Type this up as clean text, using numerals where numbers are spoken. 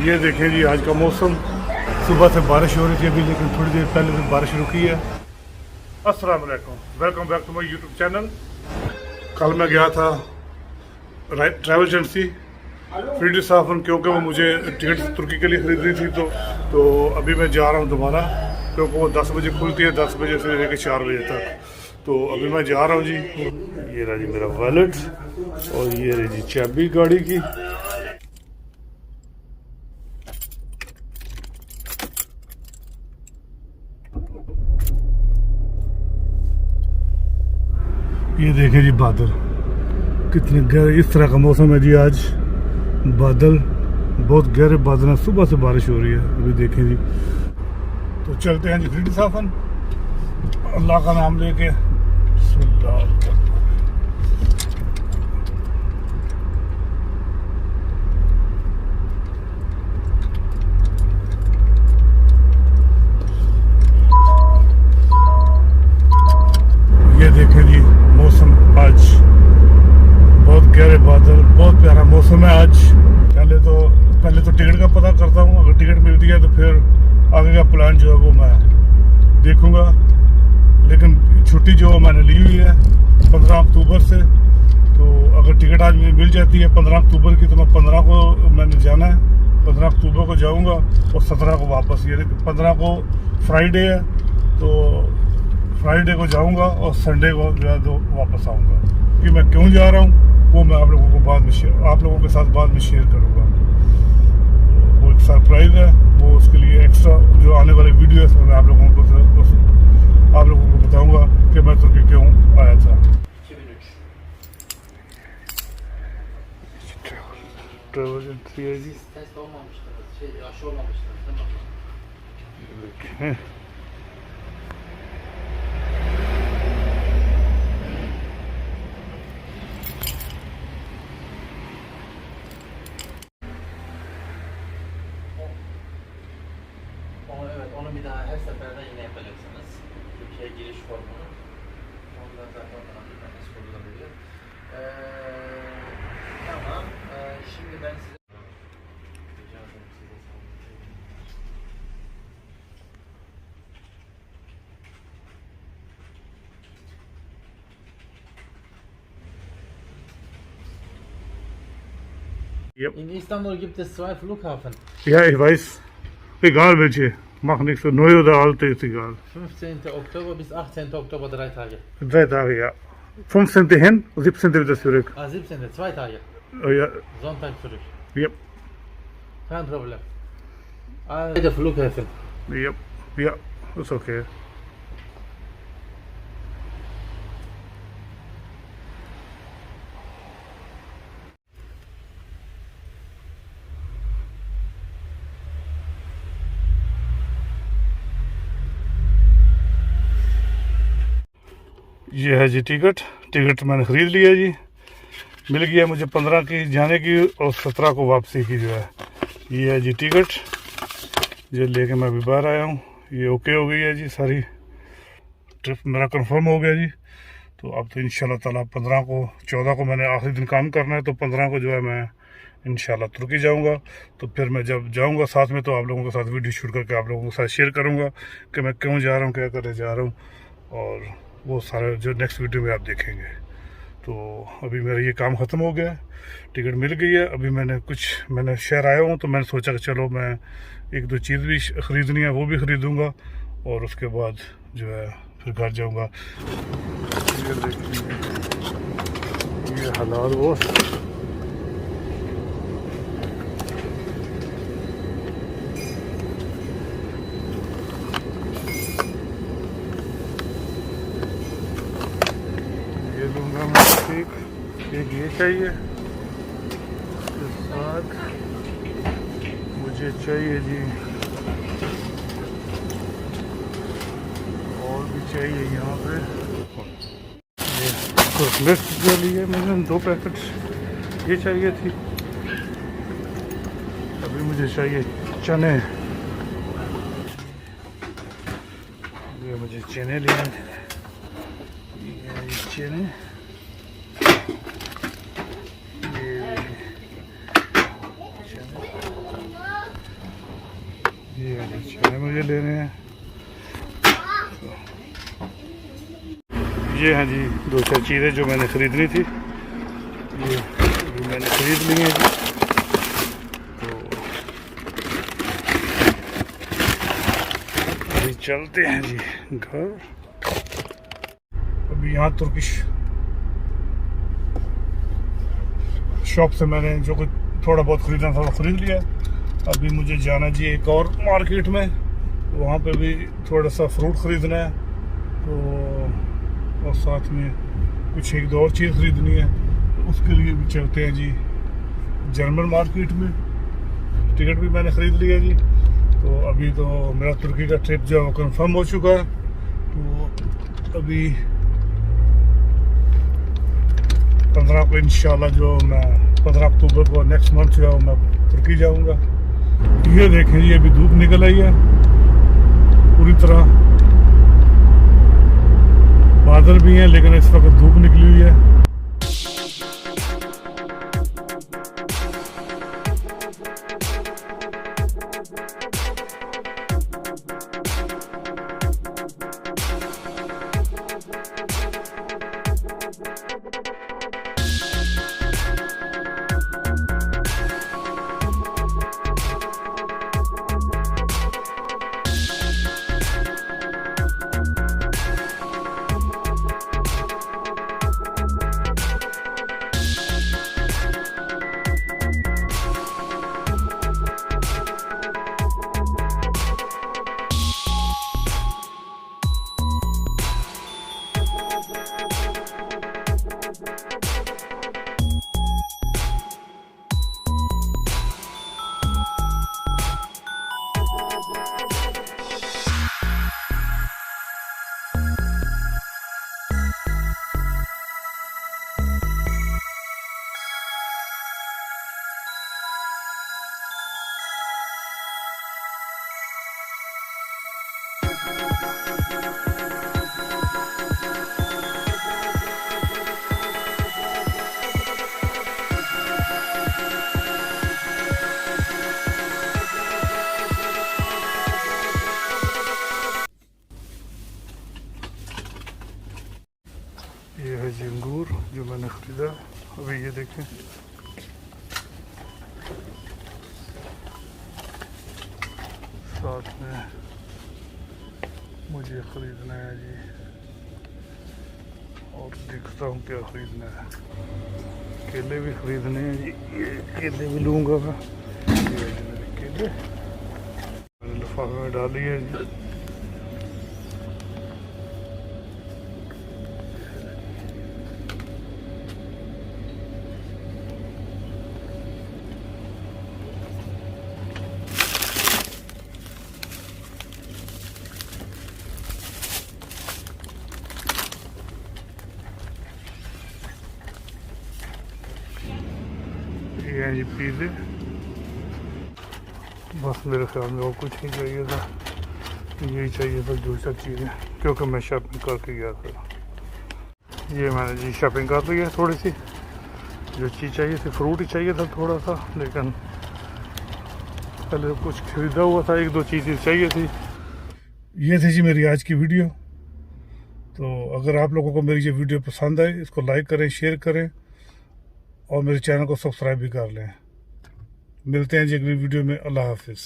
ये देखें जी आज का मौसम, सुबह से बारिश हो रही थी अभी, लेकिन थोड़ी देर पहले से बारिश रुकी है। अस्सलाम वालेकुम, welcome back to my YouTube channel. कल मैं गया था ट्रैवल एजेंसी फ्रीडी साफन, क्योंकि वो मुझे टिकट तुर्की के लिए खरीदनी थी। तो अभी मैं जा रहा हूँ दोबारा, क्योंकि वो 10 बजे खुलती है, 10 बजे से लेकर 4 बजे तक। तो अभी मैं जा रहा हूँ जी। ये रहा जी मेरा वॉलेट और ये रही जी चाबी गाड़ी की। ये देखें जी बादल कितने गहरे, इस तरह का मौसम है जी आज। बादल बहुत गहरे बादल हैं, सुबह से बारिश हो रही है अभी देखें जी। तो चलते हैं जी फ्रीडी साफन, अल्लाह का नाम लेके। ये देखें जी मौसम आज, बहुत गहरे बादल, बहुत प्यारा मौसम है आज। पहले तो टिकट का पता करता हूँ, अगर टिकट मिलती है तो फिर आगे का प्लान जो है वो मैं देखूँगा। लेकिन छुट्टी जो मैंने ली हुई है 15 अक्टूबर से, तो अगर टिकट आज मुझे मिल जाती है 15 अक्टूबर की, तो मैं 15 को मैंने जाना है, 15 अक्टूबर को जाऊँगा और 17 को वापस। ये 15 को फ्राइडे है, तो फ्राइडे को जाऊंगा और संडे को जो है तो वापस आऊंगा। कि मैं क्यों जा रहा हूँ वो मैं आप लोगों के साथ बाद में शेयर करूंगा। वो एक सरप्राइज़ है, वो उसके लिए एक्स्ट्रा जो आने वाले वीडियो है उसमें मैं आप लोगों को बताऊंगा कि मैं तुर्की क्यों आया था। ट्रैवल एजेंसी है जी। Evet, onu bir daha her seferinde yine yapacaksınız. Türkiye giriş formunu. Ondan zaten anlatmak sorulabilir. Tamam. Şimdi ben size... Rica ederim size Yep. In Istanbul gibt es 2 Flughafen. Ja, ich weiß. Egal welche. Mach nichts, so neu oder alte ist egal. 15. Oktober bis 18. Oktober 3 Tage. 3 Tage, ja. 15. hin, 17. wieder zurück. 17. 2 Tage. Oh, ja. Sonntag zurück. Yep. Kein Problem. Alle Flughäfen. Yep. Ja, ist okay. ये है जी ticket मैंने ख़रीद लिया जी। मिल गया मुझे 15 की जाने की और 17 को वापसी की जो है। ये है जी टिकट, ये लेके मैं अभी बाहर आया हूँ। ये ओके हो गई है जी, सारी ट्रिप मेरा कंफर्म हो गया जी। तो अब तो इंशाल्लाह ताला 15 को, 14 को मैंने आखिरी दिन काम करना है, तो 15 को जो है मैं इंशाल्लाह तुर्की जाऊँगा। तो फिर मैं जब जाऊँगा साथ में, तो आप लोगों के साथ वीडियो शूट करके आप लोगों के साथ शेयर करूँगा कि मैं क्यों जा रहा हूँ, क्या करने जा रहा हूँ, और वो सारा जो नेक्स्ट वीडियो में आप देखेंगे। तो अभी मेरा ये काम ख़त्म हो गया है, टिकट मिल गई है। अभी मैंने शहर आया हूँ, तो मैंने सोचा कि चलो मैं 1-2 चीज़ भी ख़रीदनी है, वो भी ख़रीदूँगा, और उसके बाद जो है फिर घर जाऊँगा। ये देखिए ये हालात वो लूँगा मैं। एक ये चाहिए, इसके साथ मुझे चाहिए जी और भी चाहिए यहाँ पे ये चॉकलेट्स जो लिए मैंने 2 पैकेट, ये चाहिए थी। अभी मुझे चाहिए चने, ये मुझे चने लेने, ये चने, ये चने, ये है जी चाय मुझे लेने हैं। ये हैं जी 2-4 चीज़ें जो मैंने ख़रीदनी थी, ये अभी मैंने ख़रीद ली हैं जी। तो अभी चलते हैं जी घर। अभी यहाँ तुर्किश शॉप से मैंने जो कुछ थोड़ा बहुत ख़रीदना था वो ख़रीद लिया। अभी मुझे जाना जी एक और मार्केट में, वहाँ पे भी थोड़ा सा फ्रूट ख़रीदना है, तो और साथ में कुछ एक दो और चीज़ ख़रीदनी है, तो उसके लिए भी चलते हैं जी जर्मन मार्केट में। टिकट भी मैंने ख़रीद लिया जी। तो अभी तो मेरा तुर्की का ट्रिप जो है वो कन्फर्म हो चुका है। तो अभी 15 को इंशाल्लाह जो मैं 15 अक्टूबर को नेक्स्ट मंथ जो है मैं तुर्की जाऊंगा। ये देखें जी अभी धूप निकल आई है पूरी तरह, बादल भी हैं लेकिन इस वक्त धूप निकली हुई है। ये है जी अंगूर जो मैंने ख़रीदा। अभी ये देखें साथ में मुझे ख़रीदना है जी, और देखता हूँ क्या ख़रीदना है। केले भी ख़रीदने हैं जी, ये केले भी लूँगा मैं। ये मेरे केले मैंने लिफाफे में डाली है जी। ये हैं जी पिज़्ज़े। बस मेरे ख्याल में और कुछ नहीं चाहिए था, यही चाहिए था जो सब चीज़ें, क्योंकि मैं शॉपिंग करके गया था। ये मैंने जी शॉपिंग कर ली है थोड़ी सी, जो चीज़ चाहिए थी फ्रूट ही चाहिए था थोड़ा सा, लेकिन पहले कुछ ख़रीदा हुआ था, एक दो चीज़ें चाहिए थी। ये थी जी मेरी आज की वीडियो। तो अगर आप लोगों को मेरी ये वीडियो पसंद आए, इसको लाइक करें, शेयर करें और मेरे चैनल को सब्सक्राइब भी कर लें। मिलते हैं जी अगली वीडियो में। अल्लाह हाफिज़।